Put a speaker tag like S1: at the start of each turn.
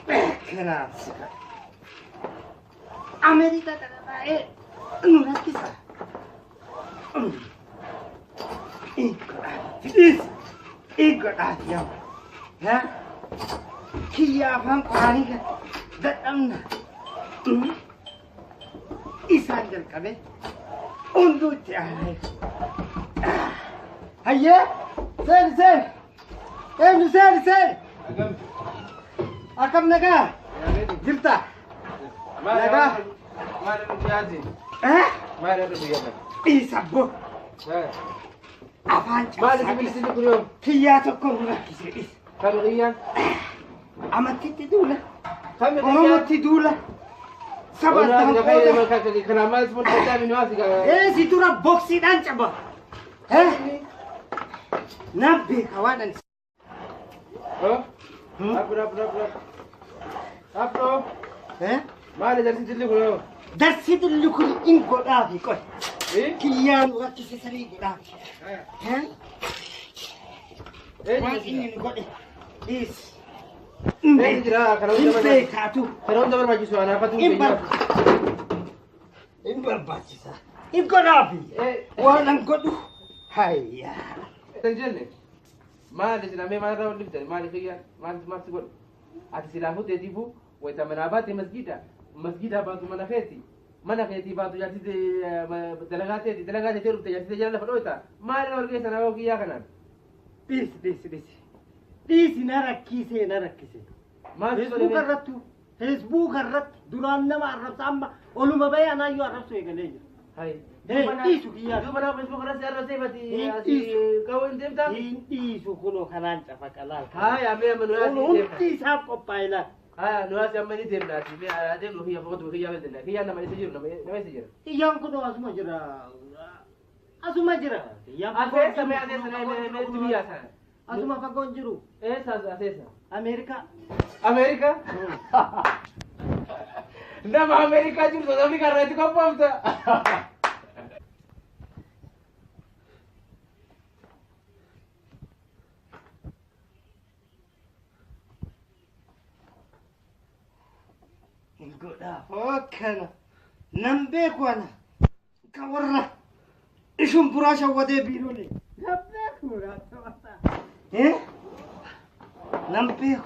S1: Grazie. America non è chissà. Ecco, chi ha fanno da isaan jalqabe hunduutti aanee hayyee seeni eenyu seeni akkam nagaa jirta nagaa
S2: maal dhufiyaatiin maal dhufiyaatiin
S1: isabbo afaan
S2: maal sibiilisi kunoo
S1: kiyyaa tokko nu rakkise
S2: kan qiyyaan
S1: amantiitti duula
S2: kan
S1: oromootti duula
S2: Sabah kenapa semua kita minum sih?
S1: Si tura boksi dan coba. Nabi kawanan.
S2: Oh? Apa? Mana dari situ dulu?
S1: Dari situ dulu ingko dah ikut. Kian waktu sesari dah. Ini ingko deh. Is.
S2: Jira kalau udah berbaju suara apa tuh?
S1: Imbar bacisa. Ingko nabi. Walang kodu. Hayya.
S2: Tenjene. Mana sih namanya mana rawat lift? Mana kian? Mana masuk kot? Ati silahu tetibu. Wajah menabati masjid apa tu mana kheti? Mana kheti batu jadi delegate terus jadi jalan apa itu? Mana orang sana orang kia kanan?
S1: Bis. Isi narakise. Facebook arrat duran nama arab sama oluma bayar ayu arab tu egane.
S2: Hai.
S1: Isu kia.
S2: Itu mana Facebook arrat arrat berarti kau ini tak?
S1: Isu kuno kanan capakalal.
S2: Hai, ame manusia.
S1: Unti sab ko paila.
S2: Hai, manusia yang ini tempat sih. Ada yang luhia foto luhia betul. Kian nama itu nama sejarah.
S1: Yang kuno asuma jera. Yang
S2: Ada sama itu biasa.
S1: asuma fagon jiru.
S2: Esa.
S1: Amerika.
S2: Nama Amerika juga tapi karena itu kau paham tak?
S1: Goda fakana nambe kwana kawarra ishum purasha wade birone nambe kura tawata nambe